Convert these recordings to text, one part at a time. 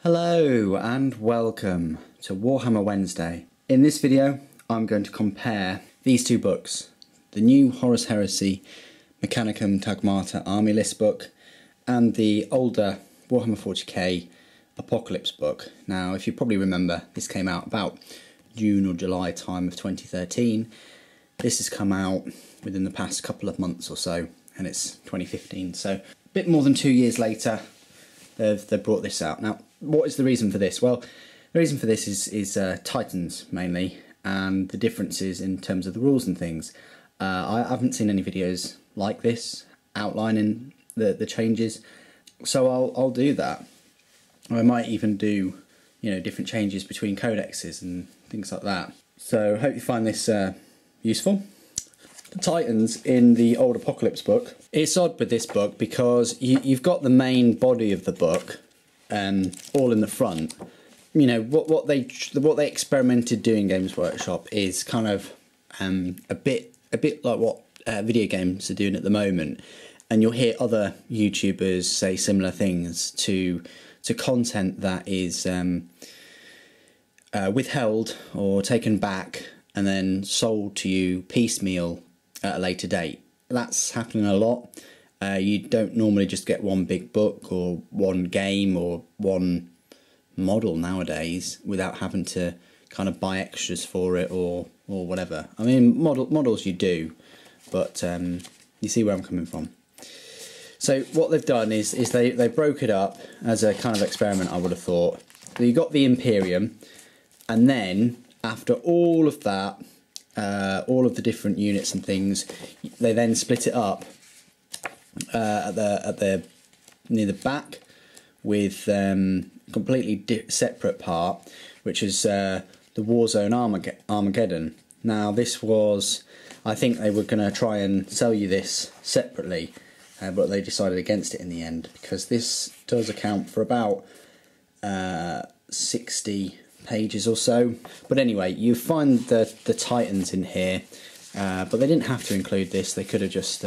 Hello and welcome to Warhammer Wednesday. In this video I'm going to compare these two books, the new Horus Heresy Mechanicum Tagmata Army List book and the older Warhammer 40K Apocalypse book. Now, if you probably remember, this came out about June or July time of 2013. This has come out within the past couple of months or so, and it's 2015, so a bit more than 2 years later they've brought this out. Now, what is the reason for this? Well, the reason for this is Titans mainly, and the differences in terms of the rules and things. I haven't seen any videos like this outlining the changes, so I'll do that. I might even do, different changes between codexes and things like that. So hope you find this useful. The Titans in the old Apocalypse book. It's odd with this book because you've got the main body of the book all in the front. What they experimented doing Games Workshop is kind of a bit like what video games are doing at the moment, and you'll hear other YouTubers say similar things to content that is withheld or taken back and then sold to you piecemeal at a later date. That's happening a lot. You don't normally just get one big book or one game or one model nowadays without having to kind of buy extras for it or whatever. I mean, models you do, but you see where I'm coming from. So what they've done is they broke it up as a kind of experiment, I would have thought. So you got the Imperium, and then after all of that, all of the different units and things, they then split it up near the back with completely separate part, which is the Warzone Armageddon. Now, this was, I think they were going to try and sell you this separately, but they decided against it in the end, because this does account for about 60 pages or so. But anyway, you find the Titans in here, but they didn't have to include this. They could have just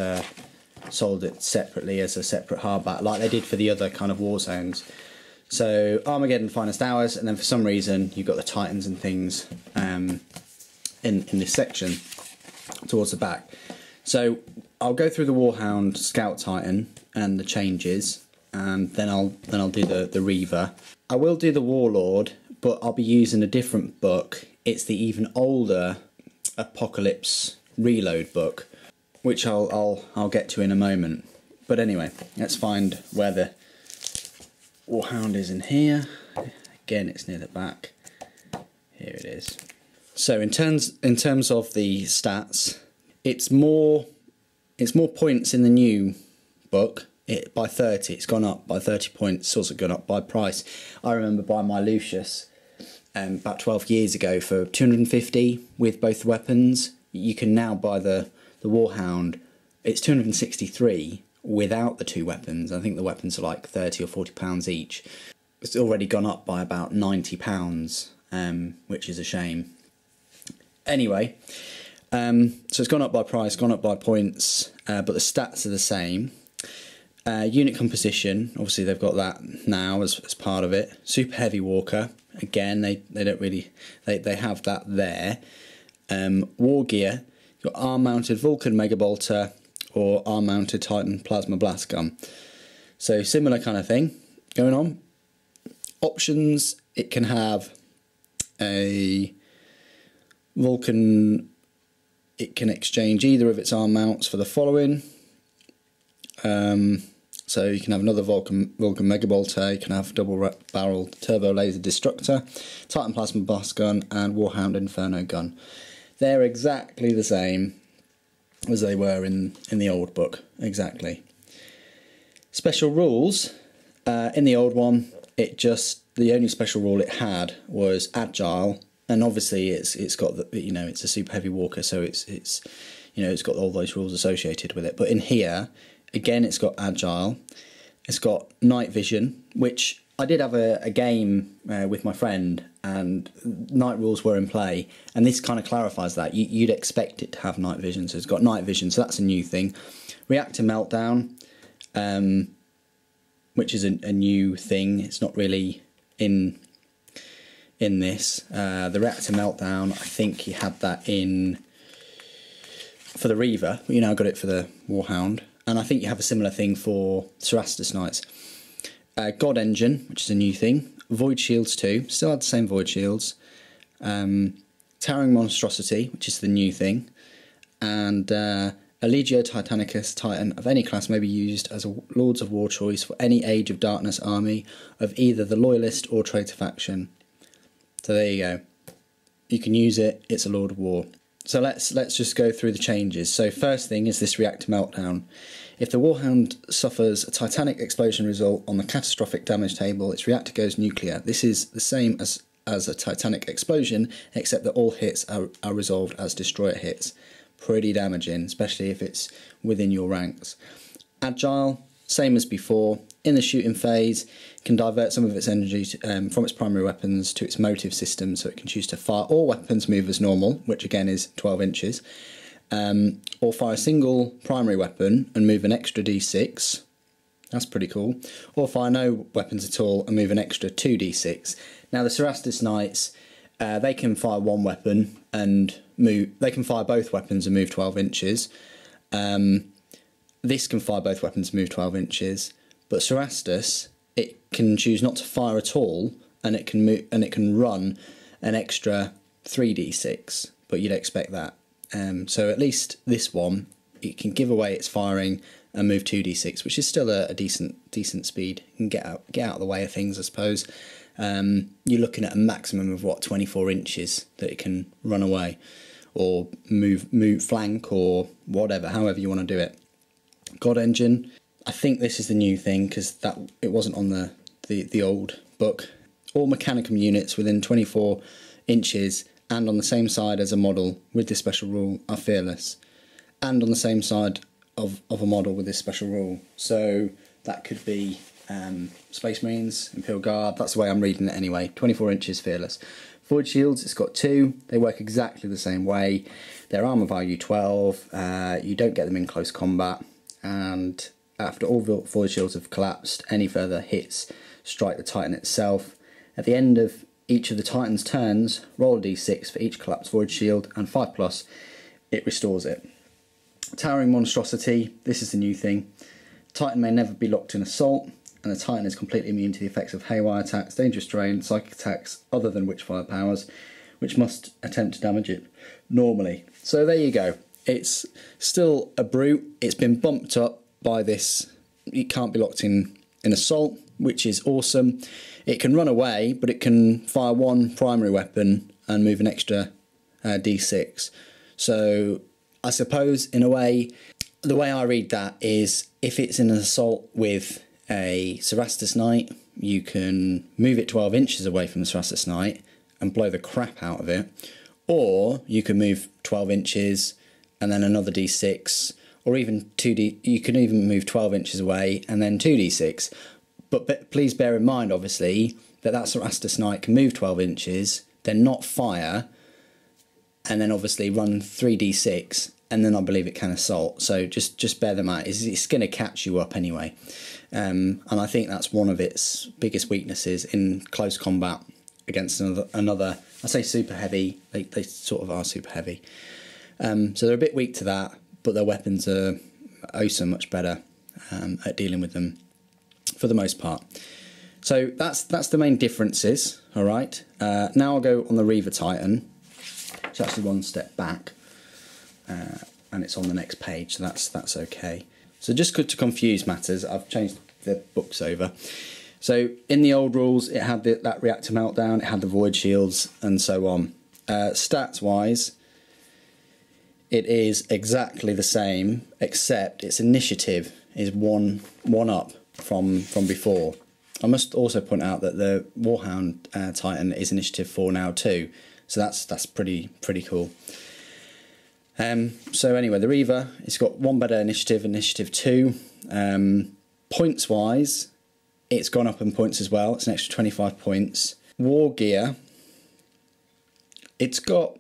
sold it separately as a separate hardback, like they did for the other kind of war zones. So Armageddon, Finest Hours, and then for some reason you've got the Titans and things in this section towards the back. So I'll go through the Warhound Scout Titan and the changes, and then I'll do the Reaver. I will do the Warlord, but I'll be using a different book. It's the even older Apocalypse Reload book, which I'll get to in a moment. But anyway, let's find where the Warhound is in here. Again, it's near the back. Here it is. So in terms of the stats, it's more points in the new book. By 30, it's gone up by 30 points. It's also gone up by price. I remember buying my Lucius about 12 years ago for 250 with both weapons. You can now buy the Warhound. It's 263 without the two weapons. I think the weapons are like £30 or £40 each. It's already gone up by about £90, which is a shame. Anyway, so it's gone up by price, gone up by points, but the stats are the same. Unit composition, obviously they've got that now as part of it. Super Heavy Walker, again, they don't really, they have that there. War gear, you've got arm-mounted Vulcan Mega Bolter or arm-mounted Titan Plasma Blast Gun. So similar kind of thing going on. Options, it can have a Vulcan, it can exchange either of its arm mounts for the following. So you can have another Vulcan Mega Bolter, you can have double-barreled Turbo Laser Destructor, Titan Plasma Blast Gun, and Warhound Inferno Gun. They're exactly the same as they were in the old book, exactly. Special rules, in the old one, the only special rule it had was Agile, and obviously it's got the, it's a Super Heavy Walker, so it's got all those rules associated with it. But in here, again, it's got Agile, it's got Night Vision, which I did have a game with my friend, and night rules were in play, and this kind of clarifies that. You'd expect it to have Night Vision, so it's got Night Vision, so that's a new thing. Reactor Meltdown, which is a new thing. It's not really in this. The Reactor Meltdown, I think you had that in for the Reaver, but you now got it for the Warhound, and I think you have a similar thing for Cerastus Knights. God Engine, which is a new thing. Void Shields 2, still had the same Void Shields. Towering Monstrosity, which is the new thing. And Allegio Titanicus Titan of any class may be used as a Lords of War choice for any Age of Darkness army of either the Loyalist or Traitor faction. So there you go. You can use it, it's a Lord of War. So let's just go through the changes. So first thing is this Reactor Meltdown. If the Warhound suffers a Titanic explosion result on the catastrophic damage table, its reactor goes nuclear. This is the same as a Titanic explosion, except that all hits are resolved as destroyer hits. Pretty damaging, especially if it's within your ranks. Agile, same as before. In the shooting phase, can divert some of its energy from its primary weapons to its motive system, so it can choose to fire all weapons move as normal, which again is 12 inches, or fire a single primary weapon and move an extra d6. That's pretty cool. Or fire no weapons at all and move an extra 2d6. Now the Cerastus Knights, they can fire one weapon and move. They can fire both weapons and move 12 inches. This can fire both weapons and move 12 inches. But Cerastus, it can choose not to fire at all, and it can move, and it can run an extra 3d6. But you'd expect that. So at least this one, it can give away its firing and move 2d6, which is still a decent speed. You can get out of the way of things, I suppose. You're looking at a maximum of what, 24 inches that it can run away, or move flank, or whatever, however you want to do it. God Engine, I think this is the new thing because it wasn't on the old book. All Mechanicum units within 24 inches and on the same side as a model with this special rule are fearless, and on the same side of a model with this special rule. So that could be Space Marines, Imperial Guard. That's the way I'm reading it anyway. 24 inches fearless. Void Shields, it's got 2. They work exactly the same way. They're armor value 12. You don't get them in close combat, and after all Void Shields have collapsed, any further hits strike the Titan itself. At the end of each of the Titan's turns, roll a d6 for each collapsed Void Shield, and 5+, it restores it. Towering Monstrosity, this is the new thing. Titan may never be locked in assault, and the Titan is completely immune to the effects of haywire attacks, dangerous terrain, psychic attacks other than Witchfire powers, which must attempt to damage it normally. So there you go. It's still a brute. It's been bumped up by this. It can't be locked in assault, which is awesome. It can run away, but it can fire one primary weapon and move an extra d6. So I suppose, in a way, the way I read that is if it's in an assault with a Cerastus Knight, you can move it 12 inches away from the Cerastus Knight and blow the crap out of it. Or you can move 12 inches and then another d6, or even 2d. You can even move 12 inches away and then 2d6. But please bear in mind, obviously, that Cerastus Knight can move 12 inches, then not fire, and then obviously run 3d6, and then I believe it can assault. So just bear them out. It's going to catch you up anyway. And I think that's one of its biggest weaknesses in close combat against another I say super heavy. They sort of are super heavy. So they're a bit weak to that, but their weapons are oh so much better at dealing with them for the most part. So that's the main differences. All right. Now I'll go on the Reaver Titan. It's actually one step back, and it's on the next page. So that's okay. So just to confuse matters, I've changed the books over. So in the old rules, it had that Reactor Meltdown, it had the Void Shields, and so on. Stats wise, it is exactly the same, except its initiative is one up from before. I must also point out that the Warhound Titan is initiative 4 now too, so that's pretty cool. So anyway, the Reaver, it's got one better initiative 2. Points wise, it's gone up in points as well. It's an extra 25 points. War gear, it's got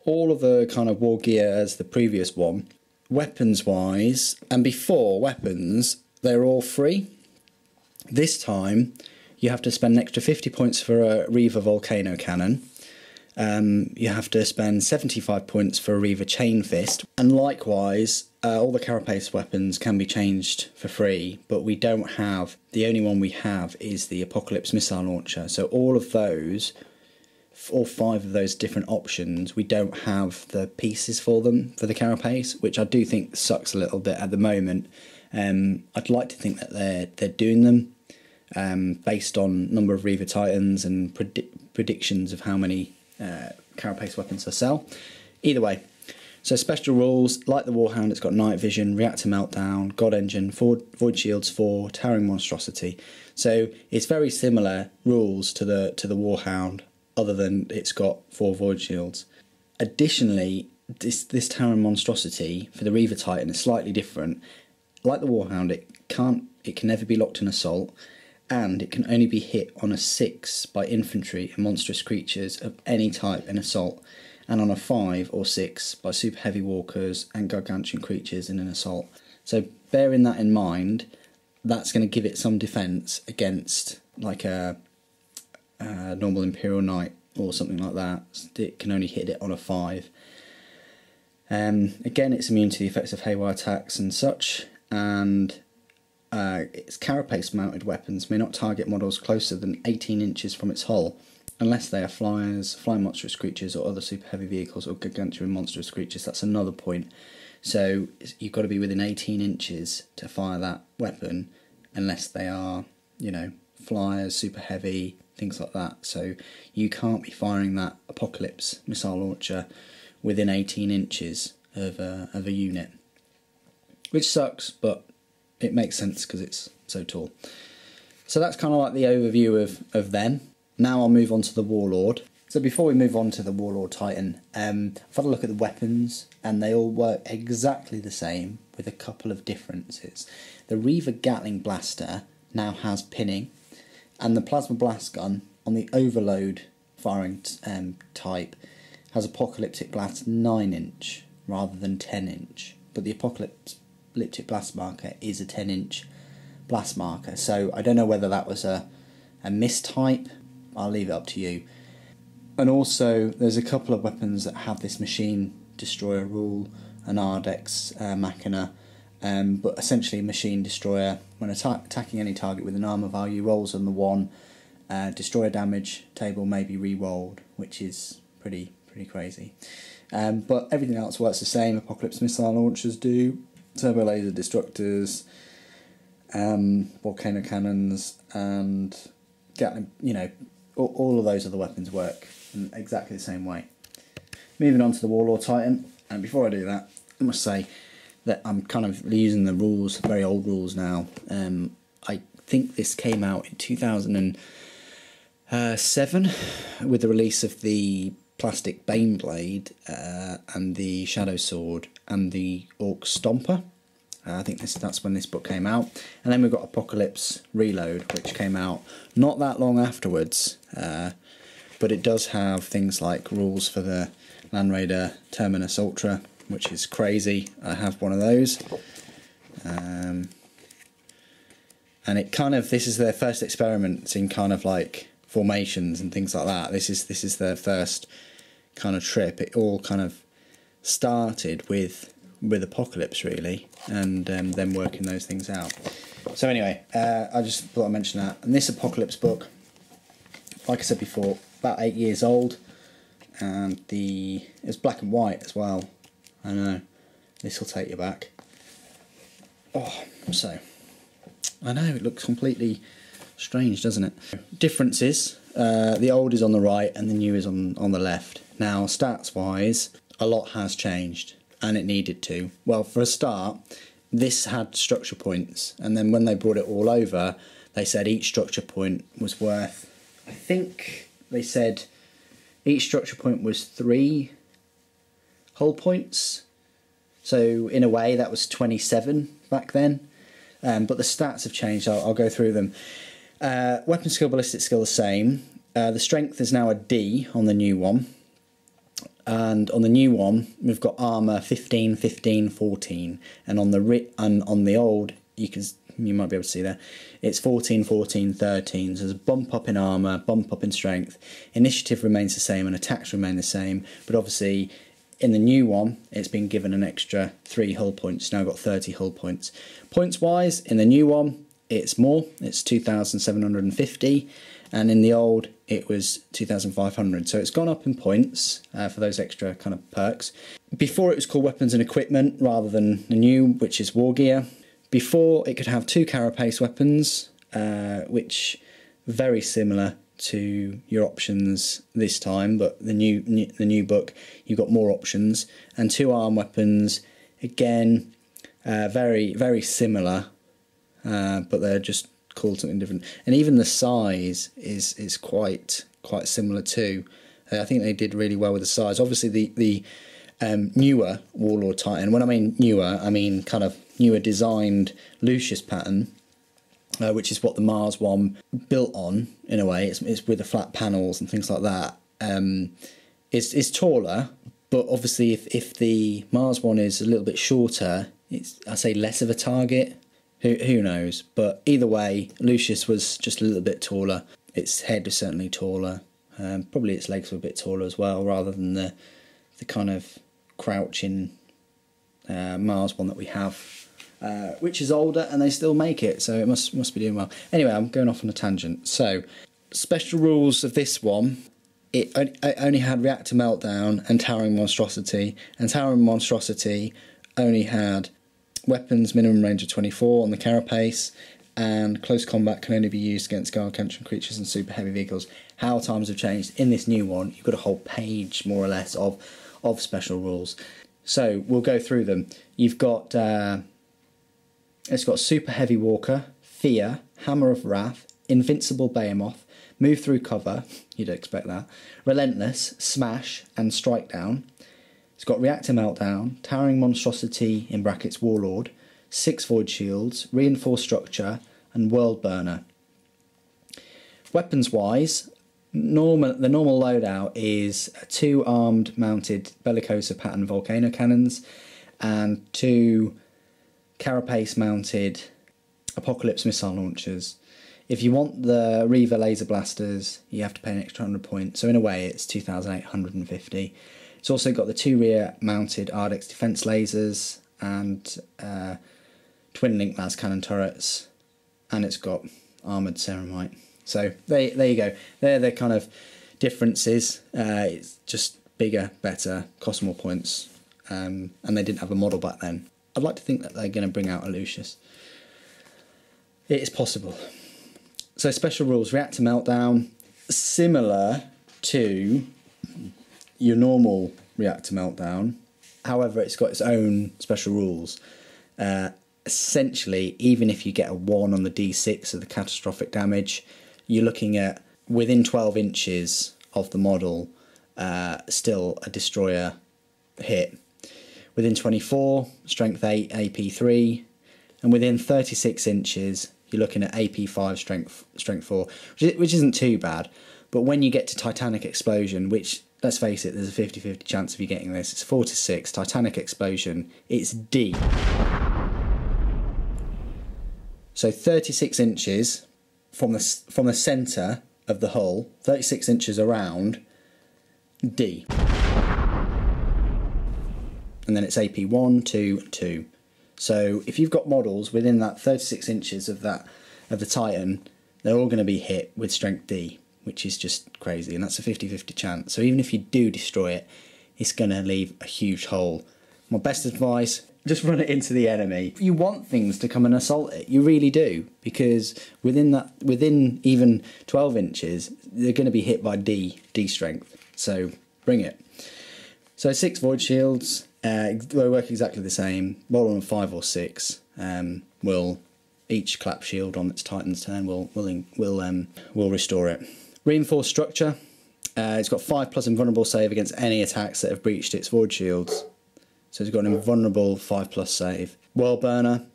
all of the kind of war gear as the previous one. Weapons wise, and before weapons, they're all free. This time, you have to spend an extra 50 points for a Reaver Volcano Cannon. You have to spend 75 points for a Reaver Chain Fist, and likewise all the carapace weapons can be changed for free, but we don't have, the only one we have is the Apocalypse Missile Launcher. So all of those, all 5 of those different options, we don't have the pieces for them for the carapace, which I do think sucks a little bit at the moment. I'd like to think that they're doing them based on number of Reaver Titans and predictions of how many carapace weapons they'll sell. Either way, so special rules, like the Warhound, it's got Night Vision, Reactor Meltdown, God Engine, Void Shields 4, Towering Monstrosity. So it's very similar rules to the Warhound, other than it's got 4 Void Shields. Additionally, this Towering Monstrosity for the Reaver Titan is slightly different. Like the Warhound, it can never be locked in assault, and it can only be hit on a 6 by infantry and monstrous creatures of any type in assault, and on a 5 or 6 by super heavy walkers and gargantuan creatures in an assault. So bearing that in mind, that's going to give it some defence against like a normal Imperial Knight or something like that. It can only hit it on a 5. Again, it's immune to the effects of haywire attacks and such, and its carapace mounted weapons may not target models closer than 18 inches from its hull, unless they are flyers, flying monstrous creatures, or other super heavy vehicles, or gargantuan monstrous creatures. That's another point. So you've got to be within 18 inches to fire that weapon, unless they are, you know, flyers, super heavy, things like that. So you can't be firing that Apocalypse missile launcher within 18 inches of a unit, which sucks, but it makes sense because it's so tall. So that's kind of like the overview of them. Now I'll move on to the Warlord. So before we move on to the Warlord Titan, I've had a look at the weapons, and they all work exactly the same with a couple of differences. The Reaver Gatling Blaster now has pinning, and the Plasma Blast Gun on the Overload firing type has Apocalyptic Blast 9-inch rather than 10-inch, but the Apocalyptic Blast Marker is a 10-inch blast marker, so I don't know whether that was a mistype. I'll leave it up to you. And also there's a couple of weapons that have this Machine Destroyer rule, an Ardex Machina, but essentially Machine Destroyer, when attacking any target with an armour value, rolls on the 1, destroyer damage table may be re-rolled, which is pretty crazy. But everything else works the same. Apocalypse Missile Launchers do, Turbo Laser Destructors, Volcano Cannons, and Gatling, you know, all of those other weapons work in exactly the same way. Moving on to the Warlord Titan, and before I do that, I must say that I'm kind of using the rules, very old rules now. I think this came out in 2007 with the release of the plastic Baneblade and the Shadow Sword and the Orc Stomper. I think that's when this book came out. And then we've got Apocalypse Reload, which came out not that long afterwards, but it does have things like rules for the Land Raider Terminus Ultra, which is crazy. I have one of those. And it kind of, this is their first experiments in kind of like formations and things like that. This is their first kind of trip. It all kind of started with Apocalypse, really, and them working those things out. So anyway, I just thought I'd mention that. And this Apocalypse book, like I said before, about 8 years old, and it's black and white as well. I know, this will take you back. Oh, so I know it looks completely strange, doesn't it? Differences: the old is on the right and the new is on the left. Now, stats wise, a lot has changed, and it needed to. Well, for a start, this had structure points, and then when they brought it all over, they said each structure point was worth, I think they said each structure point was 3 hull points. So in a way that was 27 back then, but the stats have changed. I'll go through them. Weapon skill, ballistic skill the same. The strength is now a D on the new one. And on the new one, we've got armour 15, 15, 14, and on the old, you can you might be able to see there, it's 14, 14, 13. So there's a bump up in armour, bump up in strength. Initiative remains the same and attacks remain the same, but obviously in the new one it's been given an extra 3 hull points. Now got 30 hull points. Points wise, in the new one it's more, it's 2,750, and in the old it was 2,500. So it's gone up in points for those extra kind of perks. Before it was called weapons and equipment rather than the new, which is war gear. Before it could have 2 carapace weapons, which very similar to your options this time, but the new book you've got more options, and 2 arm weapons, again very similar, but they're just called something different. And even the size is quite similar too. I think they did really well with the size. Obviously the newer Warlord Titan, when I mean newer, I mean kind of newer designed Lucius pattern, which is what the Mars one built on in a way. It's with the flat panels and things like that. It's taller, but obviously if the Mars one is a little bit shorter, it's, I say, less of a target. Who knows? But either way, Lucius was just a little bit taller. Its head was certainly taller. Probably its legs were a bit taller as well, rather than the kind of crouching Mars one that we have, which is older, and they still make it, so it must be doing well. Anyway, I'm going off on a tangent. So, special rules of this one. It only had Reactor Meltdown and Towering Monstrosity, and Towering Monstrosity only had weapons minimum range of 24 on the carapace, and close combat can only be used against gargantuan creatures and super heavy vehicles. How times have changed. In this new one, you've got a whole page more or less of special rules. So we'll go through them. You've got it's got Super Heavy Walker, Fear, Hammer of Wrath, Invincible Behemoth, Move Through Cover, you'd expect that, Relentless, Smash and Strike Down. It's got Reactor Meltdown, Towering Monstrosity in brackets Warlord, 6 Void Shields, Reinforced Structure and World Burner. Weapons wise, the normal loadout is 2 armed mounted Bellicosa pattern volcano cannons and 2 carapace mounted Apocalypse missile launchers. If you want the Reaver laser blasters, you have to pay an extra 100 points, so in a way it's 2,850. It's also got the 2 rear mounted Ardex defense lasers and twin link las cannon turrets, and it's got armoured ceramite. So there you go. They're the kind of differences. It's just bigger, better, cost more points, and they didn't have a model back then. I'd like to think that they're going to bring out a Lucius. It is possible. So special rules, Reactor Meltdown, similar to your normal Reactor Meltdown. However, it's got its own special rules. Essentially, even if you get a 1 on the D6 of the catastrophic damage, you're looking at within 12 inches of the model, still a destroyer hit. Within 24, strength 8, AP 3, and within 36 inches, you're looking at AP 5, strength 4, which isn't too bad. But when you get to Titanic Explosion, which, let's face it, there's a 50-50 chance of you getting this, it's 4 to 6, Titanic Explosion, it's D. So 36 inches from the centre of the hull, 36 inches around, D. And then it's AP 1, 2, 2. So if you've got models within that 36 inches of the Titan, they're all going to be hit with strength D, which is just crazy, and that's a 50-50 chance. So even if you do destroy it, it's going to leave a huge hole. My best advice, just run it into the enemy. You want things to come and assault it, you really do, because within even 12 inches, they're going to be hit by D strength. So bring it. So 6 Void Shields, they work exactly the same. Roll on 5 or 6 will each clap shield on its Titan's turn will restore it. Reinforced Structure. It's got 5+ invulnerable save against any attacks that have breached its Void Shields. So it's got an invulnerable 5+ save. World Burner.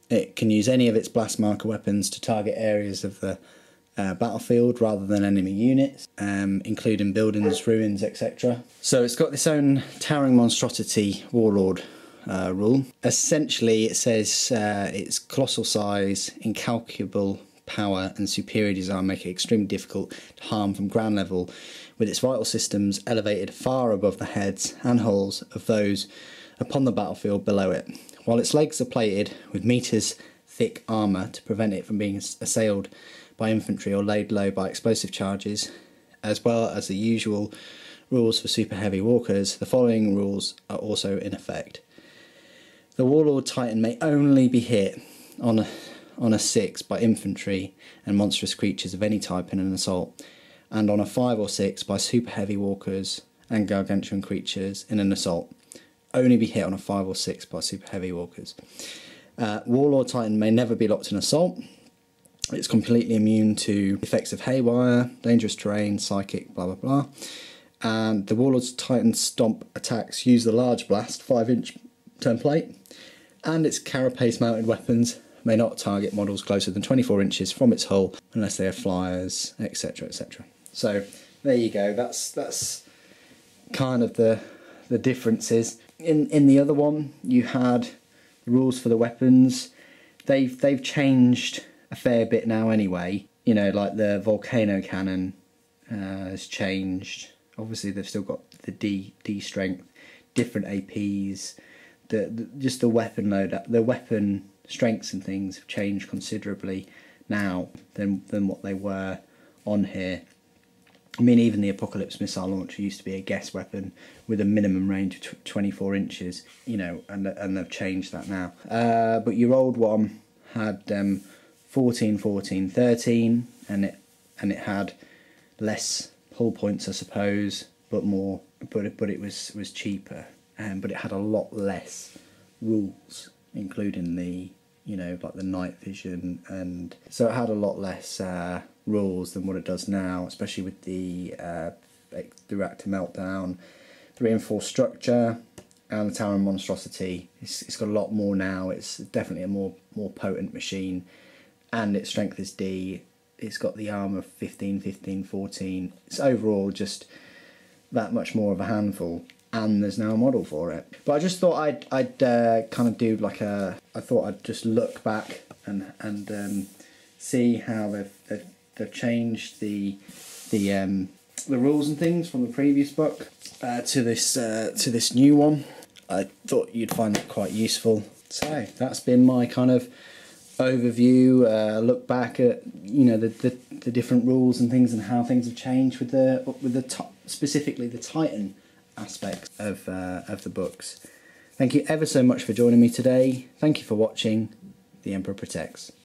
It can use any of its blast marker weapons to target areas of the battlefield rather than enemy units, including buildings, ruins, etc. So it's got this own Towering Monstrosity Warlord rule. Essentially it says its colossal size, incalculable power and superior design make it extremely difficult to harm from ground level, with its vital systems elevated far above the heads and hulls of those upon the battlefield below it, while its legs are plated with metres thick armour to prevent it from being assailed by infantry or laid low by explosive charges, as well as the usual rules for super heavy walkers. The following rules are also in effect. The Warlord Titan may only be hit on a 6 by infantry and monstrous creatures of any type in an assault, and on a 5 or 6 by super heavy walkers and gargantuan creatures in an assault. Only be hit on a 5 or 6 by super heavy walkers. Warlord Titan may never be locked in assault. It's completely immune to effects of haywire, dangerous terrain, psychic, blah blah blah. And the Warlord Titan stomp attacks use the large blast 5-inch template, and its carapace mounted weapons may not target models closer than 24 inches from its hull unless they are flyers, etc, etc. So there you go, that's kind of the differences. In the other one you had rules for the weapons. They've changed a fair bit now anyway. You know, like the volcano cannon has changed. Obviously they've still got the D strength, different APs, just the weapon load, the weapon strengths and things have changed considerably now than what they were on here. I mean, even the Apocalypse missile launcher used to be a guess weapon with a minimum range of 24 inches, you know, and they've changed that now. But your old one had 14, 14, 13, and it had less hull points, I suppose, but more, but it was cheaper, but it had a lot less rules, including the, you know, like the night vision, and so it had a lot less rules than what it does now, especially with the reactor meltdown, the reinforced structure, and the Tower of Monstrosity. It's got a lot more now. It's definitely a more potent machine, and its strength is D. It's got the armour of 15, 15, 14. It's overall just that much more of a handful, and there's now a model for it. But I just thought I'd kind of do like I thought I'd just look back and see how they've changed the rules and things from the previous book to this new one. I thought you'd find that quite useful. So that's been my kind of overview, look back at, you know, the different rules and things and how things have changed with the specifically the Titan aspects of the books. Thank you ever so much for joining me today. Thank you for watching. The Emperor Protects.